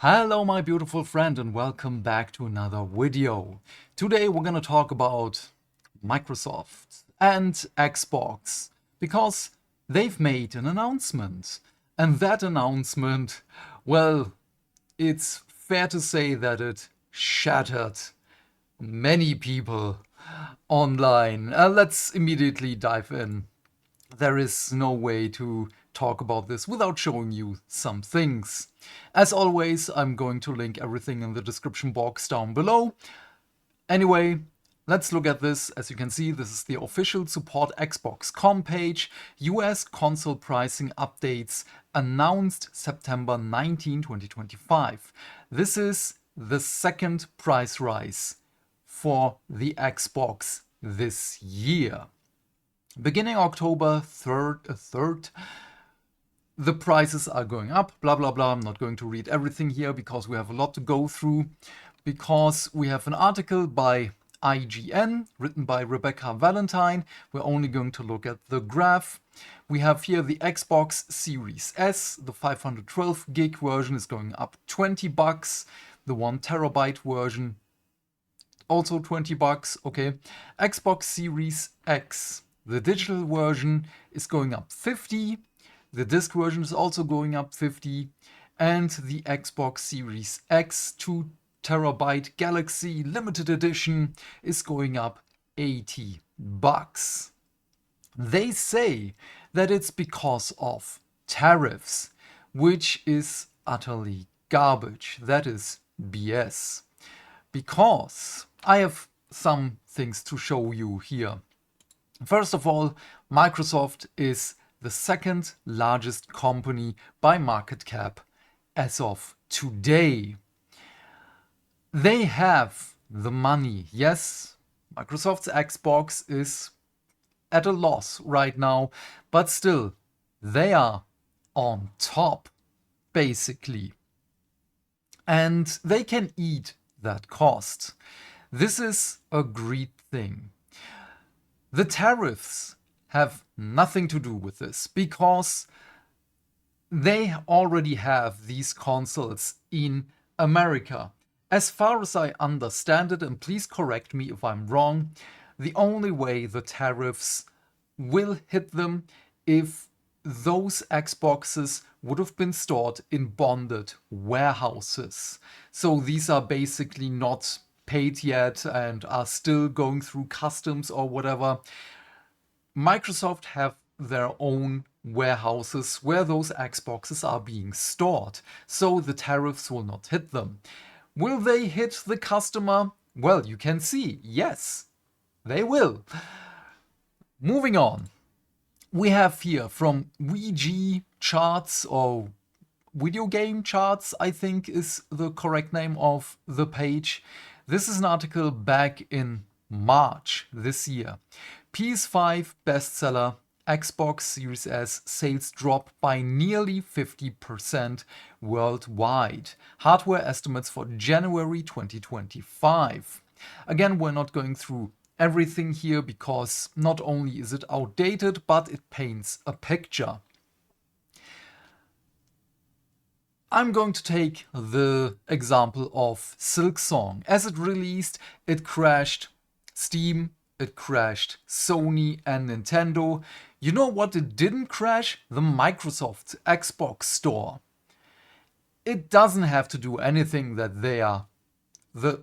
Hello my beautiful friend and welcome back to another video. Today we're gonna talk about Microsoft and Xbox because they've made an announcement. And that announcement, well, it's fair to say that it shattered many people online. Let's immediately dive in. There is no way to talk about this without showing you some things. As always, I'm going to link everything in the description box down below. Anyway, let's look at this. As you can see, this is the official Support Xbox.com page. US console pricing updates announced September 19, 2025. This is the second price rise for the Xbox this year. Beginning October 3rd, the prices are going up, blah, blah, blah. I'm not going to read everything here because we have a lot to go through. Because we have an article by IGN, written by Rebecca Valentine. We're only going to look at the graph. We have here the Xbox Series S. The 512 gig version is going up $20. The 1 terabyte version, also $20, okay. Xbox Series X. The digital version is going up 50. The disc version is also going up 50. And the Xbox Series X 2 terabyte Galaxy limited edition is going up $80. They say that it's because of tariffs, which is utterly garbage. That is BS. Because I have some things to show you here. First of all, Microsoft is the second largest company by market cap as of today. They have the money. Yes, Microsoft's Xbox is at a loss right now, but still, they are on top, basically. And they can eat that cost. This is a great thing. The tariffs have nothing to do with this because they already have these consoles in America. As far as I understand it, and please correct me if I'm wrong, the only way the tariffs will hit them if those Xboxes would have been stored in bonded warehouses. So these are basically not paid yet and are still going through customs or whatever. Microsoft have their own warehouses where those Xboxes are being stored, so the tariffs will not hit them. Will they hit the customer? Well, you can see, yes, they will. Moving on, we have here from VG Charts, or Video Game Charts, I think is the correct name of the page. This is an article back in March this year. PS5 bestseller, Xbox Series S sales drop by nearly 50% worldwide. Hardware estimates for January 2025. Again, we're not going through everything here because not only is it outdated, but it paints a picture. I'm going to take the example of Silksong. As it released, it crashed Steam, it crashed Sony and Nintendo. You know what it didn't crash? The Microsoft Xbox Store. It doesn't have to do anything that they are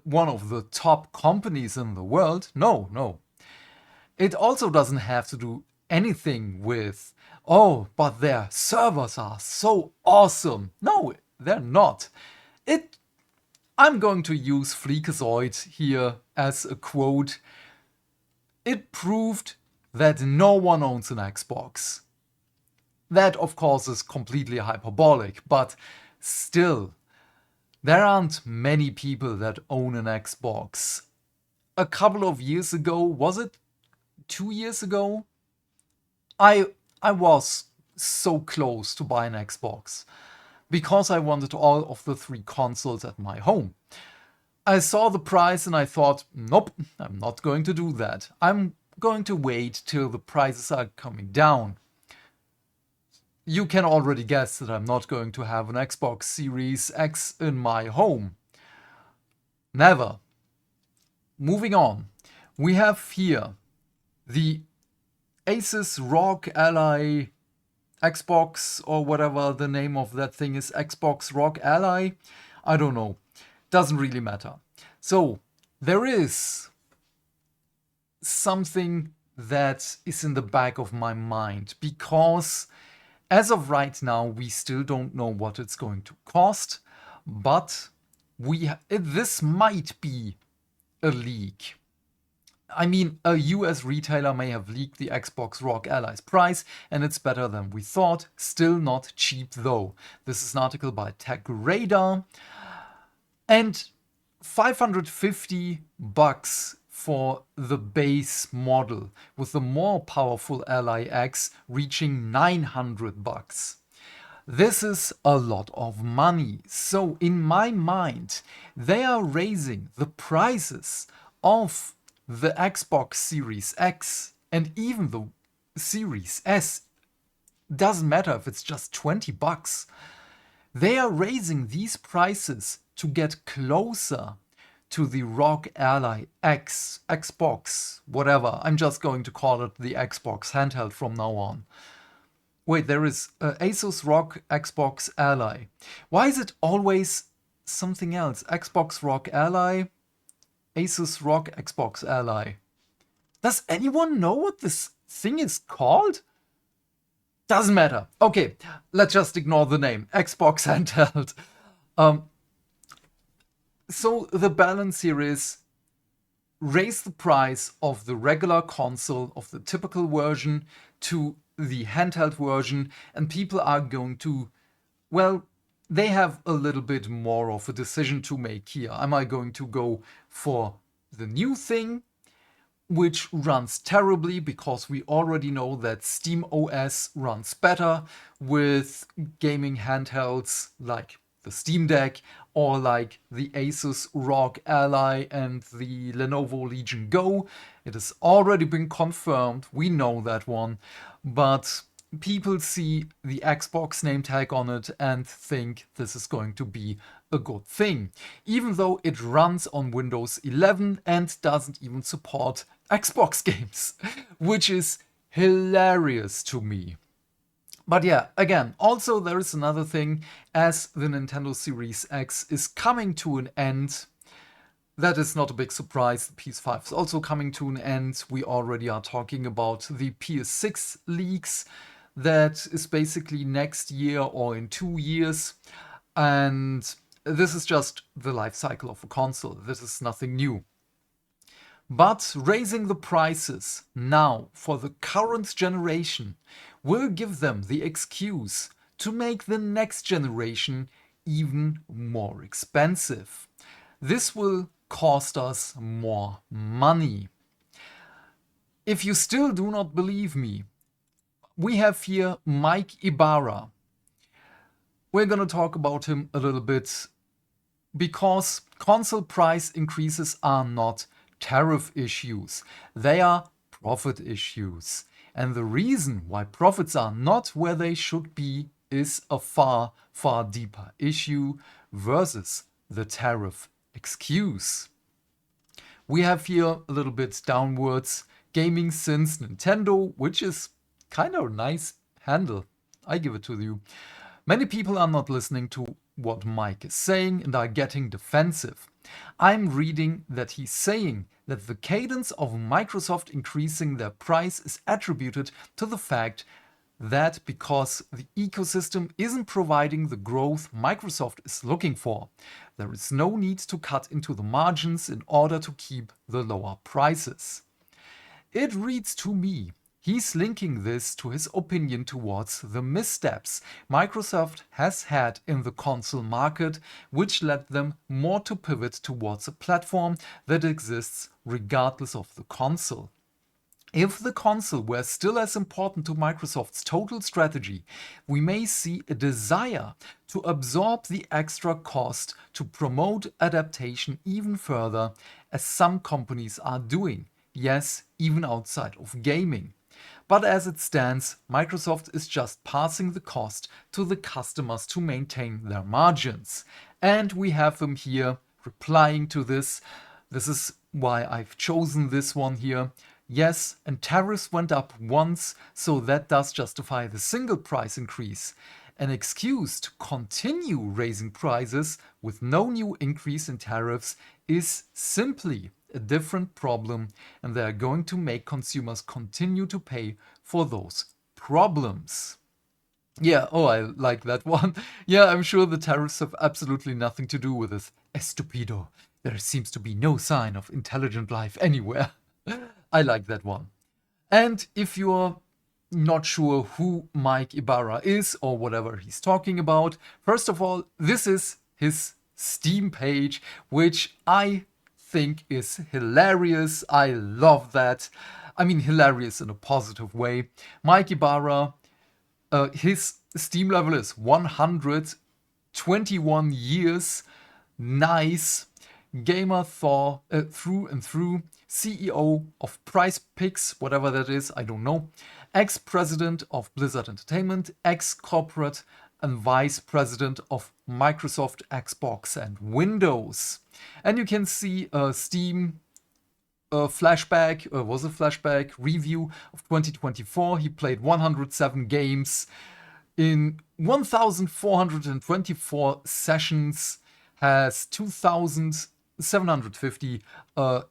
one of the top companies in the world. No. It also doesn't have to do anything with, oh, but their servers are so awesome. No, they're not. I'm going to use Fleekazoid here as a quote. It proved that no one owns an Xbox. That, of course, is completely hyperbolic, but still, there aren't many people that own an Xbox. A couple of years ago, was it 2 years ago? I was so close to buy an Xbox because I wanted all of the 3 consoles at my home. I saw the price and I thought, nope, I'm not going to do that. I'm going to wait till the prices are coming down. you can already guess that I'm not going to have an Xbox Series X in my home. Never. Moving on. We have here the Asus ROG Ally Xbox, or whatever the name of that thing is, Xbox ROG Ally. I don't know. Doesn't really matter. So, there is something that is in the back of my mind, because as of right now, we still don't know what it's going to cost, but this might be a leak. I mean, a US retailer may have leaked the Xbox ROG Ally's price, and it's better than we thought. Still not cheap though. This is an article by Tech Radar. And $550 for the base model, with the more powerful Ally X reaching $900. This is a lot of money. So in my mind, they are raising the prices of the Xbox Series X and even the Series S. Doesn't matter if it's just $20. They are raising these prices to get closer to the ROG Ally X, Xbox, whatever. I'm just going to call it the Xbox handheld from now on. Wait, there is Asus ROG Xbox Ally. Why is it always something else? Xbox ROG Ally, Asus ROG Xbox Ally. Does anyone know what this thing is called? Doesn't matter. Okay, let's just ignore the name. Xbox handheld. So the balance here is raise the price of the regular console, of the typical version, to the handheld version, and people are going to, well, they have a little bit more of a decision to make here. Am I going to go for the new thing, which runs terribly because we already know that Steam OS runs better with gaming handhelds like the Steam Deck or like the Asus ROG Ally and the Lenovo Legion Go? It has already been confirmed, we know that one, but people see the Xbox name tag on it and think this is going to be a good thing, even though it runs on Windows 11 and doesn't even support Xbox games, which is hilarious to me. But yeah, again, also there is another thing, as the Nintendo Series X is coming to an end. That is not a big surprise. The PS5 is also coming to an end. We already are talking about the PS6 leaks. That is basically next year or in 2 years. And this is just the life cycle of a console. This is nothing new. But raising the prices now for the current generation will give them the excuse to make the next generation even more expensive. This will cost us more money. If you still do not believe me, we have here Mike Ibarra. We're gonna talk about him a little bit because console price increases are not tariff issues. They are profit issues. And the reason why profits are not where they should be is a far, far deeper issue versus the tariff excuse. We have here a little bit downwards gaming since Nintendo, which is kind of a nice handle. I give it to you. Many people are not listening to what Mike is saying and are getting defensive. I'm reading that he's saying that the cadence of Microsoft increasing their price is attributed to the fact that because the ecosystem isn't providing the growth Microsoft is looking for, there is no need to cut into the margins in order to keep the lower prices. It reads to me he's linking this to his opinion towards the missteps Microsoft has had in the console market, which led them more to pivot towards a platform that exists regardless of the console. If the console were still as important to Microsoft's total strategy, we may see a desire to absorb the extra cost to promote adaptation even further, as some companies are doing. Yes, even outside of gaming. But as it stands, Microsoft is just passing the cost to the customers to maintain their margins. And we have them here replying to this. This is why I've chosen this one here. Yes, and tariffs went up once, so that does justify the single price increase. An excuse to continue raising prices with no new increase in tariffs is simply a different problem, and they are going to make consumers continue to pay for those problems. Yeah, oh, I like that one. Yeah, I'm sure the tariffs have absolutely nothing to do with this. Estupido. There seems to be no sign of intelligent life anywhere. I like that one. And if you're not sure who Mike Ibarra is or whatever he's talking about, first of all, this is his Steam page, which I think is hilarious. I love that. I mean, hilarious in a positive way. Mike Ibarra, his Steam level is 121 years. Nice. Gamer through and through. CEO of Price Picks, whatever that is, I don't know. Ex-president of Blizzard Entertainment, ex-corporate and vice president of Microsoft, Xbox and Windows. And you can see a Steam flashback, was a flashback review of 2024. He played 107 games in 1,424 sessions, has 2,750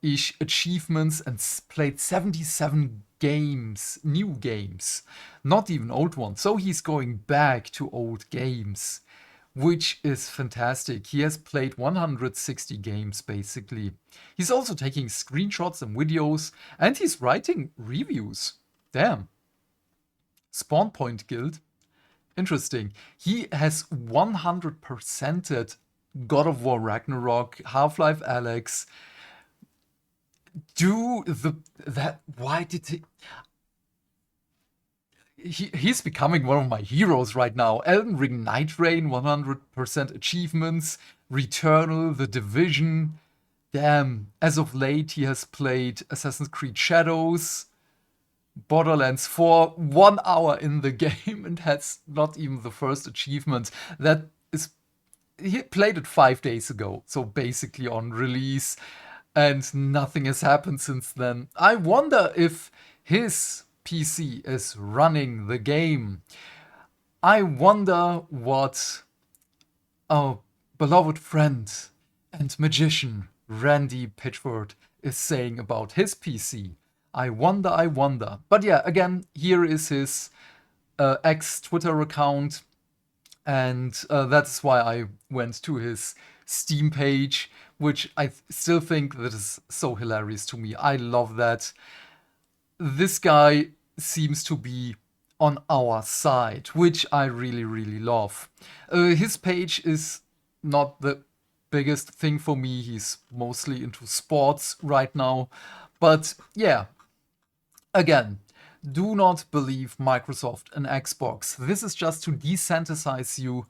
ish achievements, and played 77 games, new games, not even old ones. So he's going back to old games, which is fantastic. He has played 160 games basically. He's also taking screenshots and videos, and he's writing reviews. Damn. Spawn Point Guild. Interesting. He has 100%ed God of War Ragnarok, Half-Life Alyx. Why did he's becoming one of my heroes right now. Elden Ring Night Rain, 100% achievements. Returnal, The Division. Damn. As of late, he has played Assassin's Creed Shadows, Borderlands 4, 1 hour in the game, and has not even the first achievement. That is, he played it 5 days ago, so basically on release, and nothing has happened since then. I wonder if his PC is running the game. I wonder what our beloved friend and magician Randy Pitchford is saying about his PC. I wonder. But yeah, again, here is his ex-Twitter account, and that's why I went to his Steam page, which I still think that is so hilarious to me. I love that. This guy seems to be on our side, which I really, really love. His page is not the biggest thing for me. He's mostly into sports right now. But yeah, again, do not believe Microsoft and Xbox. This is just to desensitize you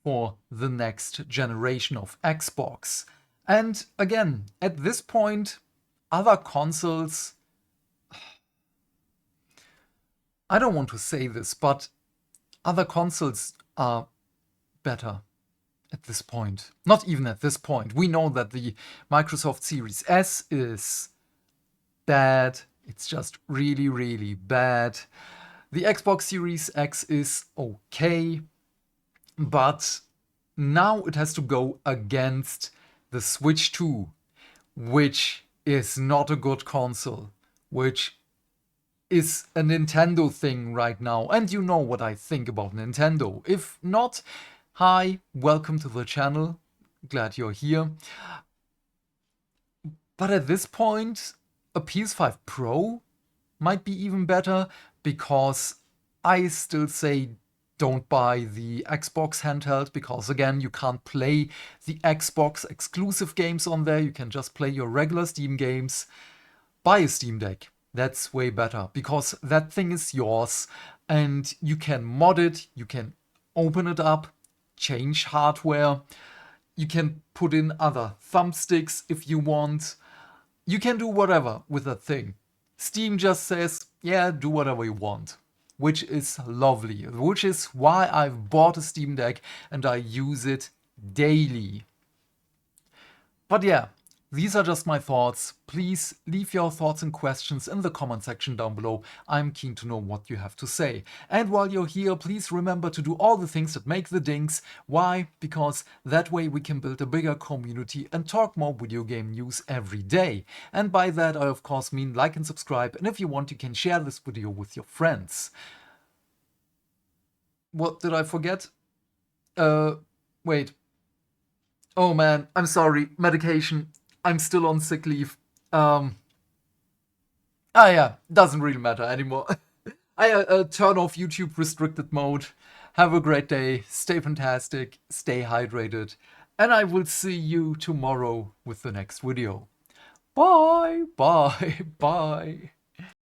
for the next generation of Xbox. And again, at this point, other consoles, I don't want to say this, but other consoles are better at this point. Not even at this point. We know that the Microsoft Series S is bad. It's just really, really bad. The Xbox Series X is okay, but now it has to go against the Switch 2, which is not a good console, which is a Nintendo thing right now. And you know what I think about Nintendo. If not, hi, welcome to the channel. Glad you're here. But at this point, a PS5 Pro might be even better, because I still say don't buy the Xbox handheld, because again, you can't play the Xbox exclusive games on there. You can just play your regular Steam games. Buy a Steam Deck. That's way better, because that thing is yours and you can mod it, you can open it up, change hardware, you can put in other thumbsticks if you want. You can do whatever with that thing. Steam just says, yeah, do whatever you want. Which is lovely. Which is why I've bought a Steam Deck and I use it daily. But yeah, these are just my thoughts. Please leave your thoughts and questions in the comment section down below. I'm keen to know what you have to say. And while you're here, please remember to do all the things that make the dinks. Why? Because that way we can build a bigger community and talk more video game news every day. And by that I of course mean like and subscribe, and if you want you can share this video with your friends. What did I forget? Wait. Oh man, I'm sorry. Medication. I'm still on sick leave. Yeah, doesn't really matter anymore. I turn off YouTube restricted mode. Have a great day. Stay fantastic. Stay hydrated. And I will see you tomorrow with the next video. Bye, bye, bye.